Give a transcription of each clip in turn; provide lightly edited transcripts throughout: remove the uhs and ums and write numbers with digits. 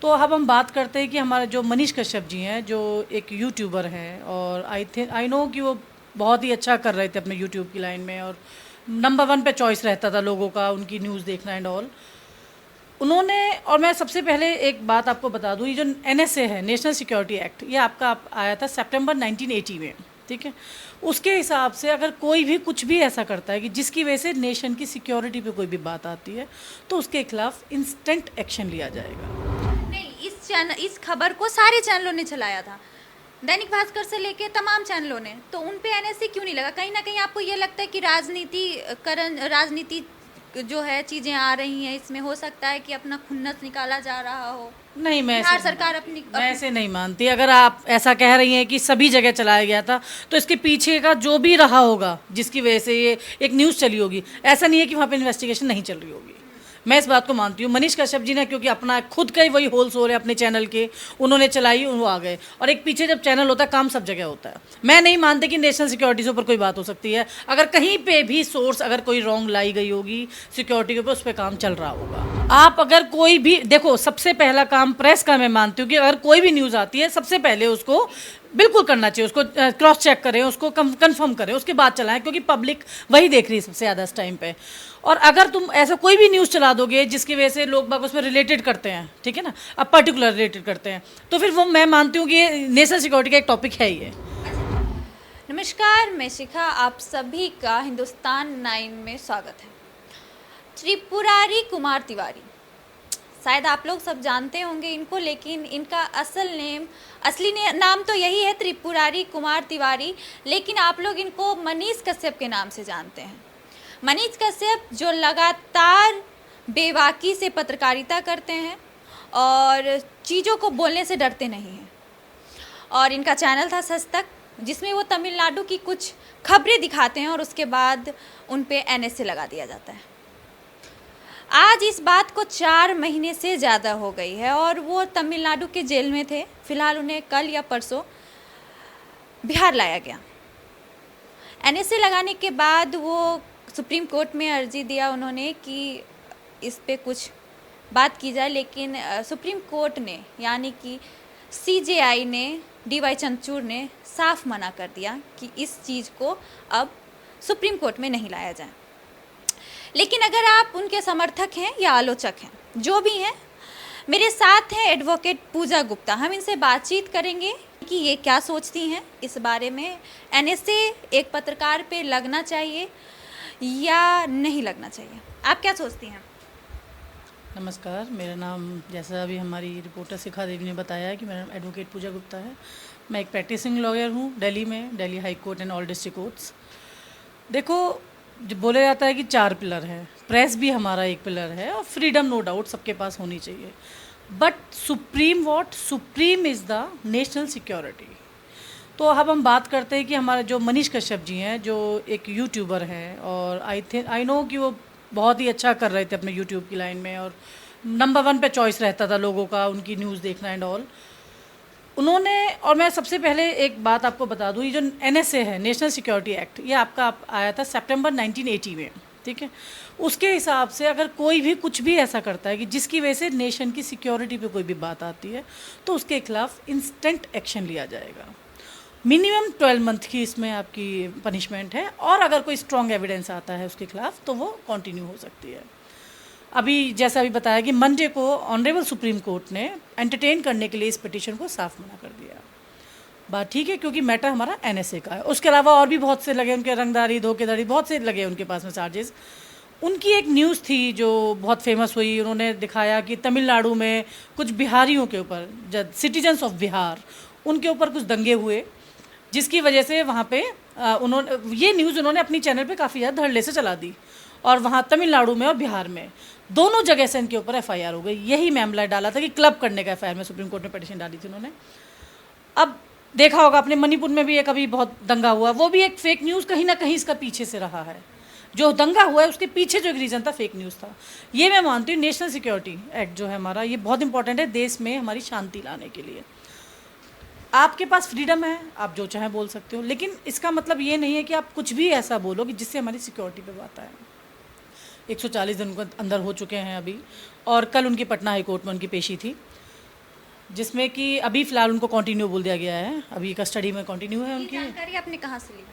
तो अब हम बात करते हैं कि हमारे जो मनीष कश्यप जी हैं, जो एक यूट्यूबर हैं, और आई नो कि वो बहुत ही अच्छा कर रहे थे अपने यूट्यूब की लाइन में, और नंबर वन पे चॉइस रहता था लोगों का उनकी न्यूज़ देखना एंड ऑल। उन्होंने, और मैं सबसे पहले एक बात आपको बता दूं, ये जो एनएसए है, नेशनल सिक्योरिटी एक्ट, ये आपका आया था सितंबर 1980 में, ठीक है। उसके हिसाब से अगर कोई भी कुछ भी ऐसा करता है कि जिसकी वजह से नेशन की सिक्योरिटी पे कोई भी बात आती है, तो उसके खिलाफ इंस्टेंट एक्शन लिया जाएगा। नहीं, इस खबर को सारे चैनलों ने चलाया था, दैनिक भास्कर से लेके तमाम चैनलों ने। तो उन पे एनएससी क्यों नहीं लगा? कहीं ना कहीं आपको ये लगता है कि राजनीति जो है चीजें आ रही हैं, इसमें हो सकता है कि अपना खुन्नस निकाला जा रहा हो? नहीं, बिहार सरकार अपनी मैं ऐसे नहीं मानती। अगर आप ऐसा कह रही हैं कि सभी जगह चलाया गया था, तो इसके पीछे का जो भी रहा होगा जिसकी वजह से ये एक न्यूज़ चली होगी, ऐसा नहीं है कि वहाँ पे इन्वेस्टिगेशन नहीं चल रही होगी। मैं इस बात को मानती हूँ। मनीष कश्यप जी ने, क्योंकि अपना खुद का ही वही होल सोल है अपने चैनल के, उन्होंने चलाई, वो आ गए। और एक पीछे जब चैनल होता है, काम सब जगह होता है। मैं नहीं मानती कि नेशनल सिक्योरिटी से ऊपर कोई बात हो सकती है। अगर कहीं पे भी सोर्स, अगर कोई रॉन्ग लाई गई होगी सिक्योरिटी के ऊपर, उस पर काम चल रहा होगा। आप अगर कोई भी देखो, सबसे पहला काम प्रेस का मैं मानती हूँ कि अगर कोई भी न्यूज़ आती है, सबसे पहले उसको बिल्कुल करना चाहिए, उसको क्रॉस चेक करें, उसको कंफर्म करें, उसके बाद चलाएं, क्योंकि पब्लिक वही देख रही है सबसे ज़्यादा इस टाइम पे। और अगर तुम ऐसा कोई भी न्यूज़ चला दोगे जिसकी वजह से लोग बाग उसमें रिलेटेड करते हैं, ठीक है ना, अब पर्टिकुलर रिलेटेड करते हैं, तो फिर वो मैं मानती हूँ कि ये नेशनल सिक्योरिटी का एक टॉपिक है ये। नमस्कार, मैं शिखा, आप सभी का हिंदुस्तान 9 में स्वागत है। त्रिपुरारी कुमार तिवारी, शायद आप लोग सब जानते होंगे इनको, लेकिन इनका असली नाम तो यही है, त्रिपुरारी कुमार तिवारी, लेकिन आप लोग इनको मनीष कश्यप के नाम से जानते हैं। मनीष कश्यप जो लगातार बेबाकी से पत्रकारिता करते हैं और चीज़ों को बोलने से डरते नहीं हैं। और इनका चैनल था सच तक, जिसमें वो तमिलनाडु की कुछ खबरें दिखाते हैं और उसके बाद उन पे एनएसए लगा दिया जाता है। आज इस बात को 4 महीने से ज़्यादा हो गई है और वो तमिलनाडु के जेल में थे। फिलहाल उन्हें कल या परसों बिहार लाया गया। एनएसए लगाने के बाद वो सुप्रीम कोर्ट में अर्जी दिया उन्होंने कि इस पे कुछ बात की जाए, लेकिन सुप्रीम कोर्ट ने, यानी कि सीजेआई ने, डीवाई चंद्रचूड़ ने साफ मना कर दिया कि इस चीज़ को अब सुप्रीम कोर्ट में नहीं लाया जाए। लेकिन अगर आप उनके समर्थक हैं या आलोचक हैं, जो भी हैं, मेरे साथ हैं एडवोकेट पूजा गुप्ता। हम इनसे बातचीत करेंगे कि ये क्या सोचती हैं इस बारे में, एनएसए एक पत्रकार पे लगना चाहिए या नहीं लगना चाहिए। आप क्या सोचती हैं? नमस्कार, मेरा नाम, जैसा अभी हमारी रिपोर्टर शिखा देवी ने बताया है, कि मेरा नाम एडवोकेट पूजा गुप्ता है। मैं एक प्रैक्टिसिंग लॉयर हूँ दिल्ली में, Delhi high court and all district courts. देखो, जो बोला जाता है कि 4 पिलर है, प्रेस भी हमारा एक पिलर है, और फ्रीडम नो डाउट सबके पास होनी चाहिए। But supreme is the national security. तो अब हम बात करते हैं कि हमारे जो मनीष कश्यप जी हैं, जो एक यूट्यूबर हैं, और आई नो कि वो बहुत ही अच्छा कर रहे थे अपने यूट्यूब की लाइन में, और नंबर वन पे चॉइस रहता था लोगों का उनकी न्यूज़ देखना एंड ऑल। उन्होंने, और मैं सबसे पहले एक बात आपको बता दूं, ये जो एनएसए है, नेशनल सिक्योरिटी एक्ट, ये आपका आया था सितंबर 1980 में, ठीक है। उसके हिसाब से अगर कोई भी कुछ भी ऐसा करता है कि जिसकी वजह से नेशन की सिक्योरिटी पे कोई भी बात आती है, तो उसके खिलाफ इंस्टेंट एक्शन लिया जाएगा। मिनिमम 12 मंथ की इसमें आपकी पनिशमेंट है, और अगर कोई स्ट्रॉन्ग एविडेंस आता है उसके खिलाफ, तो वो कंटिन्यू हो सकती है। अभी जैसा अभी बताया कि मंडे को ऑनरेबल सुप्रीम कोर्ट ने एंटरटेन करने के लिए इस पिटीशन को साफ मना कर दिया। बात ठीक है, क्योंकि मैटर हमारा एनएसए का है। उसके अलावा और भी बहुत से लगे उनके, रंगदारी, धोखेधारी, बहुत से लगे उनके पास में चार्जेस। उनकी एक न्यूज़ थी जो बहुत फेमस हुई, उन्होंने दिखाया कि तमिलनाडु में कुछ बिहारियों के ऊपर, सिटीजन्स ऑफ बिहार, उनके ऊपर कुछ दंगे हुए, जिसकी वजह से वहाँ पे ये न्यूज़ उन्होंने अपनी चैनल पे काफ़ी ज़्यादा धड़ल्ले से चला दी, और वहाँ तमिलनाडु में और बिहार में दोनों जगह से इनके ऊपर एफआईआर हो गई। यही मामला डाला था कि क्लब करने का एफआईआर में सुप्रीम कोर्ट में पिटीशन डाली थी उन्होंने। अब देखा होगा आपने, मणिपुर में भी एक अभी बहुत दंगा हुआ, वो भी एक फेक न्यूज़ कहीं ना कहीं इसका पीछे से रहा है। जो दंगा हुआ है उसके पीछे जो एक रीज़न था, फेक न्यूज़ था। ये मैं मानती हूँ नेशनल सिक्योरिटी एक्ट जो है हमारा, ये बहुत इंपॉर्टेंट है देश में हमारी शांति लाने के लिए। आपके पास फ्रीडम है, आप जो चाहे बोल सकते हो, लेकिन इसका मतलब ये नहीं है कि आप कुछ भी ऐसा बोलो कि जिससे हमारी सिक्योरिटी पे बात आए। 140 दिन के अंदर हो चुके हैं अभी, और कल उनकी पटना हाई कोर्ट में उनकी पेशी थी। जिसमें कि अभी फ़िलहाल उनको कंटिन्यू बोल दिया गया है, अभी कस्टडी में कंटिन्यू है ये उनकी। जानकारी आपने कहाँ से ली?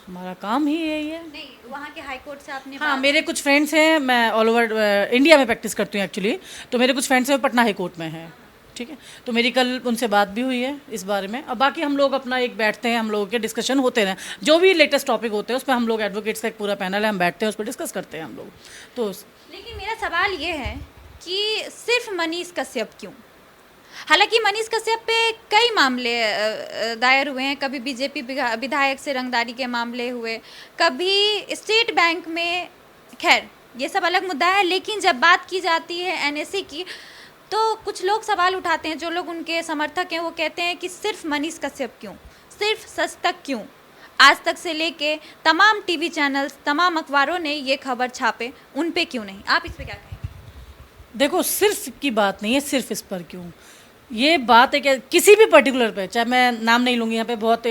हमारा काम ही यही है। नहीं, वहाँ के हाई कोर्ट से आपने हाँ, मेरे कुछ फ्रेंड्स हैं, मैं ऑल ओवर इंडिया में प्रैक्टिस करती हूँ एक्चुअली, तो मेरे कुछ फ्रेंड्स हैं पटना हाई कोर्ट में हैं, ठीक है। तो मेरी कल उनसे बात भी हुई है इस बारे में। अब बाकी हम लोग अपना एक बैठते हैं, हम लोगों के डिस्कशन होते हैं, जो भी लेटेस्ट टॉपिक होते हैं उस पर हम लोग एडवोकेट्स का एक पूरा पैनल है, हम बैठते हैं उस पर डिस्कस करते हैं हम लोग। तो लेकिन मेरा सवाल ये है कि सिर्फ मनीष कश्यप क्यों? हालांकि मनीष कश्यप पे कई मामले दायर हुए हैं, कभी बीजेपी विधायक से रंगदारी के मामले हुए, कभी स्टेट बैंक में, खैर ये सब अलग मुद्दा है। लेकिन जब बात की जाती है एनएसए की तो कुछ लोग सवाल उठाते हैं, जो लोग उनके समर्थक हैं वो कहते हैं कि सिर्फ मनीष कश्यप क्यों, सिर्फ सच तक क्यों, आज तक से लेके तमाम टीवी चैनल्स, तमाम अखबारों ने ये खबर छापे, उन पे क्यों नहीं? आप इस पे क्या कहेंगे? देखो, सिर्फ की बात नहीं है, सिर्फ इस पर क्यों, ये बात है कि किसी भी पर्टिकुलर पे, चाहे मैं नाम नहीं लूँगी, यहाँ पे बहुत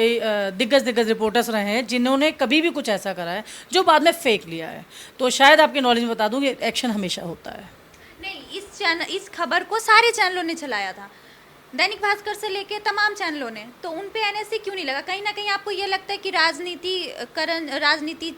दिग्गज रिपोर्टर्स रहे हैं जिन्होंने कभी भी कुछ ऐसा करा है जो बाद में फेक लिया है। तो शायद आपके नॉलेज में बता दूँ कि एक्शन हमेशा होता है। नहीं, इस खबर को सारे चैनलों ने चलाया था, दैनिक भास्कर से लेके तमाम चैनलों ने, तो उन पे एनएसए क्यों नहीं लगा? कहीं ना कहीं आपको ये लगता है कि राजनीति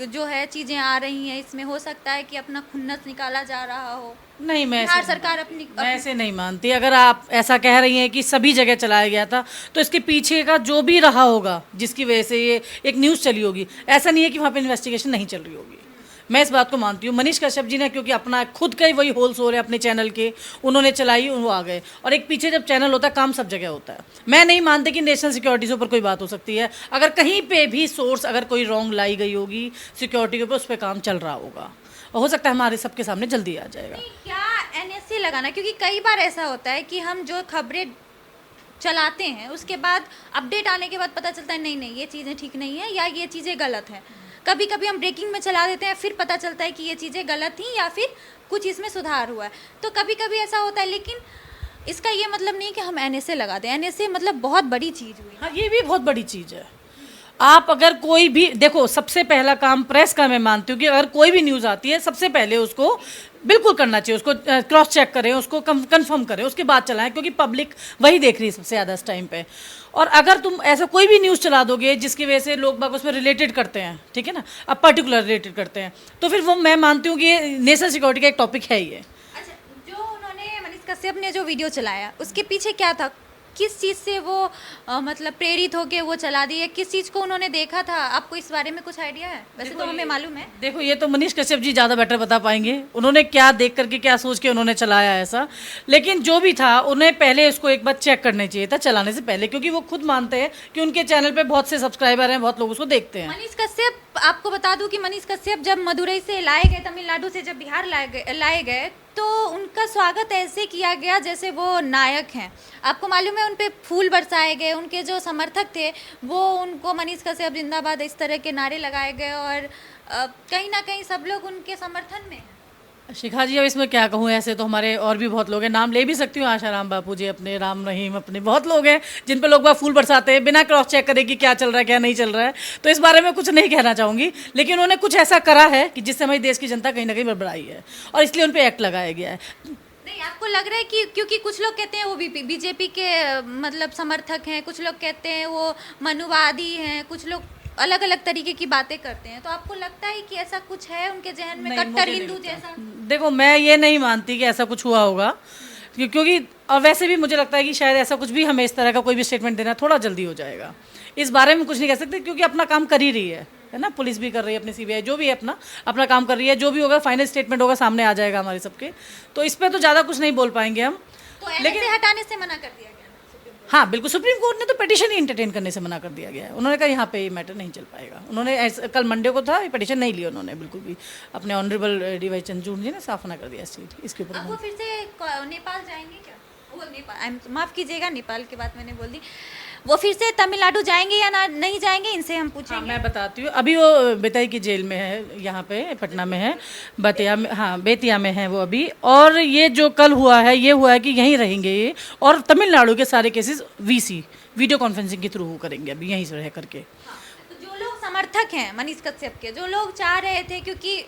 जो है चीज़ें आ रही हैं, इसमें हो सकता है कि अपना खुन्नस निकाला जा रहा हो? नहीं, मैं बिहार सरकार अपनी मैं ऐसे नहीं मानती। अगर आप ऐसा कह रही हैं कि सभी जगह चलाया गया था, तो इसके पीछे का जो भी रहा होगा जिसकी वजह से ये एक न्यूज़ चली होगी, ऐसा नहीं है कि वहाँ पे इन्वेस्टिगेशन नहीं चल रही होगी। मैं इस बात को मानती हूँ। मनीष कश्यप जी ने क्योंकि अपना खुद का ही वही होल सोल है अपने चैनल के, उन्होंने चलाई, वो आ गए। और एक पीछे जब चैनल होता है, काम सब जगह होता है। मैं नहीं मानती कि नेशनल सिक्योरिटी से ऊपर कोई बात हो सकती है। अगर कहीं पे भी सोर्स अगर कोई रॉन्ग लाई गई होगी सिक्योरिटी के ऊपर, उस पर काम चल रहा होगा और हो सकता है हमारे सबके सामने जल्दी आ जाएगा। क्या एनएसए लगाना? क्योंकि कई बार ऐसा होता है कि हम जो खबरें चलाते हैं उसके बाद अपडेट आने के बाद पता चलता है नहीं ये चीज़ें ठीक नहीं है या ये चीज़ें गलत हैं। कभी कभी हम ब्रेकिंग में चला देते हैं, फिर पता चलता है कि ये चीज़ें गलत थी या फिर कुछ इसमें सुधार हुआ है। तो कभी कभी ऐसा होता है, लेकिन इसका ये मतलब नहीं कि हम एनएसए लगा दें। एनएसए मतलब बहुत बड़ी चीज़ हुई। हाँ, ये भी बहुत बड़ी चीज़ है। आप अगर कोई भी देखो, सबसे पहला काम प्रेस का मैं मानती हूँ कि अगर कोई भी न्यूज़ आती है सबसे पहले उसको बिल्कुल करना चाहिए, उसको क्रॉस चेक करें, उसको कंफर्म करें, उसके बाद चलाएं, क्योंकि पब्लिक वही देख रही है सबसे ज़्यादा इस टाइम पे। और अगर तुम ऐसा कोई भी न्यूज़ चला दोगे जिसकी वजह से लोग बाग उसमें रिलेटेड करते हैं, ठीक है ना, अब पर्टिकुलर रिलेटेड करते हैं, तो फिर वो मैं मानती हूँ कि ये नेशनल सिक्योरिटी का एक टॉपिक है ये। अच्छा, जो उन्होंने मनीष कश्यप ने जो वीडियो चलाया उसके पीछे क्या था? किस चीज़ से वो मतलब प्रेरित होके वो चला दी है? किस चीज़ को उन्होंने देखा था? आपको इस बारे में कुछ आइडिया है? वैसे तो हमें मालूम है। देखो, ये तो मनीष कश्यप जी ज़्यादा बेटर बता पाएंगे, उन्होंने क्या देख करके क्या सोच के उन्होंने चलाया ऐसा। लेकिन जो भी था, उन्हें पहले इसको एक बार चेक करना चाहिए था चलाने से पहले, क्योंकि वो खुद मानते हैं कि उनके चैनल पे बहुत से सब्सक्राइबर हैं, बहुत लोग उसको देखते हैं। मनीष कश्यप, आपको बता दूं कि मनीष कश्यप जब मदुरई से लाए गए, तमिलनाडु से जब बिहार लाए गए तो उनका स्वागत ऐसे किया गया जैसे वो नायक हैं। आपको मालूम है, उन पे फूल बरसाए गए, उनके जो समर्थक थे वो उनको मनीष कश्यप जिंदाबाद इस तरह के नारे लगाए गए और कहीं ना कहीं सब लोग उनके समर्थन में हैं। शिखा जी, अब इसमें क्या कहूँ, ऐसे तो हमारे और भी बहुत लोग हैं, नाम ले भी सकती हूँ, आशाराम बापू जी अपने, राम रहीम अपने, बहुत लोग हैं जिन पे लोग बाग फूल बरसाते हैं बिना क्रॉस चेक करे कि क्या चल रहा है क्या नहीं चल रहा है। तो इस बारे में कुछ नहीं कहना चाहूँगी, लेकिन उन्होंने कुछ ऐसा करा है कि जिससे हमारी देश की जनता कहीं ना कहीं बड़बड़ाई है और इसलिए उन पर एक्ट लगाया गया है। नहीं, आपको लग रहा है कि क्योंकि कुछ लोग कहते हैं वो बीजेपी के मतलब समर्थक हैं, कुछ लोग कहते हैं वो मनुवादी हैं, कुछ लोग अलग अलग तरीके की बातें करते हैं, तो आपको लगता है कि ऐसा कुछ है उनके जहन में, कट्टर हिंदू जैसा? देखो, मैं ये नहीं मानती कि ऐसा कुछ हुआ होगा, क्योंकि और वैसे भी मुझे लगता है कि शायद ऐसा कुछ भी हमें इस तरह का कोई भी स्टेटमेंट देना थोड़ा जल्दी हो जाएगा। इस बारे में कुछ नहीं कह सकते, क्योंकि अपना काम कर ही रही है ना, पुलिस भी कर रही है, अपनी सीबीआई जो भी है अपना काम कर रही है। जो भी होगा फाइनल स्टेटमेंट होगा, सामने आ जाएगा हमारे सबके, तो इस पर तो ज़्यादा कुछ नहीं बोल पाएंगे हम। तो लेकिन हटाने से मना कर दिया गया? हाँ बिल्कुल, सुप्रीम कोर्ट ने तो पिटीशन ही इंटरटेन करने से मना कर दिया गया है। उन्होंने कहा यहाँ पे ये मैटर नहीं चल पाएगा। उन्होंने कल मंडे को था, ये पिटीशन नहीं लिया उन्होंने बिल्कुल भी। अपने ऑनरेबल डी.वाई. चंद्रचूड़ जी ने साफ मना कर दिया इसके ऊपर। अब वो फिर से नेपाल जाएंगे क्या? वो नेपाल, माफ़ कीजिएगा, नेपाल की बात मैंने बोल दी। वो फिर से तमिलनाडु जाएंगे या ना नहीं जाएंगे, इनसे हम पूछेंगे। हाँ, मैं बताती हूँ। अभी वो बेतई की जेल में है, यहाँ पे पटना में है, बतिया में, हाँ बेतिया में है वो अभी। और ये जो कल हुआ है, ये हुआ है कि यहीं रहेंगे ये, और तमिलनाडु के सारे केसेस वीडियो कॉन्फ्रेंसिंग के थ्रू करेंगे अभी यहीं से रह करके। तो जो लोग समर्थक हैं मनीष कश्यप के, जो लोग चाह रहे थे, क्योंकि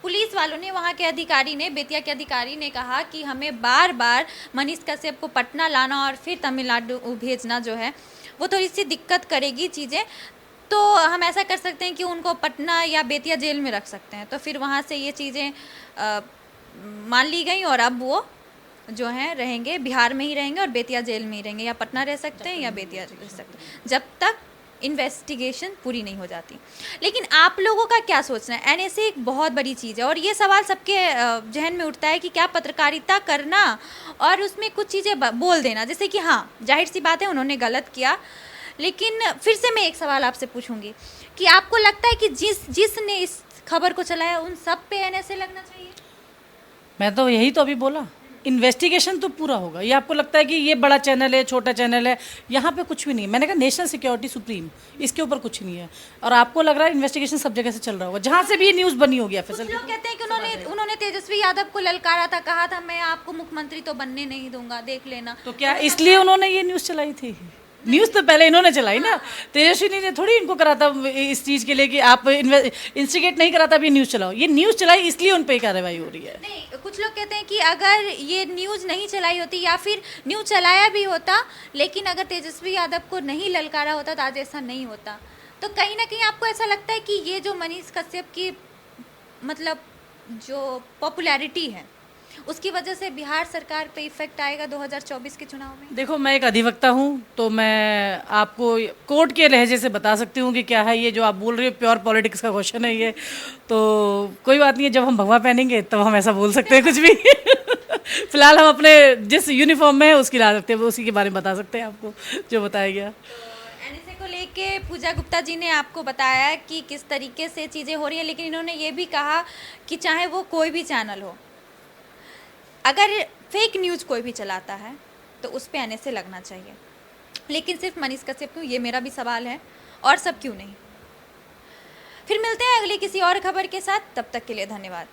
पुलिस वालों ने, वहाँ के अधिकारी ने, बेतिया के अधिकारी ने कहा कि हमें बार बार मनीष कश्यप को पटना लाना और फिर तमिलनाडु भेजना जो है वो थोड़ी सी दिक्कत करेगी चीज़ें, तो हम ऐसा कर सकते हैं कि उनको पटना या बेतिया जेल में रख सकते हैं। तो फिर वहाँ से ये चीज़ें मान ली गई और अब वो जो हैं रहेंगे बिहार में ही रहेंगे और बेतिया जेल में ही रहेंगे, या पटना रह सकते हैं या बेतिया रह सकते हैं, जब तक इन्वेस्टिगेशन पूरी नहीं हो जाती। लेकिन आप लोगों का क्या सोचना है? एनएसए एक बहुत बड़ी चीज़ है और ये सवाल सबके जहन में उठता है कि क्या पत्रकारिता करना और उसमें कुछ चीज़ें बोल देना, जैसे कि हाँ जाहिर सी बात है उन्होंने गलत किया, लेकिन फिर से मैं एक सवाल आपसे पूछूंगी कि आपको लगता है कि जिसने इस खबर को चलाया उन सब पे एनएसए लगना चाहिए? मैं तो यही तो अभी बोला, इन्वेस्टिगेशन तो पूरा होगा। ये आपको लगता है कि ये बड़ा चैनल है, छोटा चैनल है, यहाँ पे कुछ भी नहीं है। मैंने कहा नेशनल सिक्योरिटी सुप्रीम, इसके ऊपर कुछ नहीं है। और आपको लग रहा है इन्वेस्टिगेशन सब जगह से चल रहा होगा, जहाँ से भी ये न्यूज़ बनी होगी। कुछ लोग कहते हैं कि उन्होंने तेजस्वी यादव को ललकारा था, कहा था मैं आपको मुख्यमंत्री तो बनने नहीं दूंगा, देख लेना। तो क्या इसलिए उन्होंने ये न्यूज़ चलाई थी? न्यूज़ तो पहले इन्होंने चलाई ना, तेजस्वी ने थोड़ी इनको करा था इस चीज़ के लिए कि आप इंस्टिगेट नहीं करा था, अभी न्यूज़ चलाओ। ये न्यूज़ चलाई इसलिए उन पर कार्रवाई हो रही है। नहीं, कुछ लोग कहते हैं कि अगर ये न्यूज़ नहीं चलाई होती या फिर न्यूज़ चलाया भी होता, लेकिन अगर तेजस्वी यादव को नहीं ललकारा होता तो आज ऐसा नहीं होता। तो कहीं ना कहीं आपको ऐसा लगता है कि ये जो मनीष कश्यप की मतलब जो पॉपुलैरिटी है उसकी वजह से बिहार सरकार पे इफेक्ट आएगा 2024 के चुनाव में? देखो, मैं एक अधिवक्ता हूँ, तो मैं आपको कोर्ट के लहजे से बता सकती हूँ कि क्या है ये जो आप बोल रही हो। प्योर पॉलिटिक्स का क्वेश्चन है ये, तो कोई बात नहीं है। जब हम भगवा पहनेंगे तब हम ऐसा बोल सकते हैं कुछ भी। फिलहाल हम अपने जिस यूनिफॉर्म में है उसकी ला सकते हैं, उसी के बारे में बता सकते हैं आपको जो बताया गया। एनएसए को लेके पूजा गुप्ता जी ने आपको बताया कि किस तरीके से चीज़ें हो रही हैं, लेकिन इन्होंने ये भी कहा कि चाहे वो कोई भी चैनल हो, अगर फेक न्यूज़ कोई भी चलाता है तो उस पे एनएसए लगना चाहिए। लेकिन सिर्फ मनीष कश्यप क्यों, ये मेरा भी सवाल है, और सब क्यों नहीं? फिर मिलते हैं अगली किसी और खबर के साथ, तब तक के लिए धन्यवाद।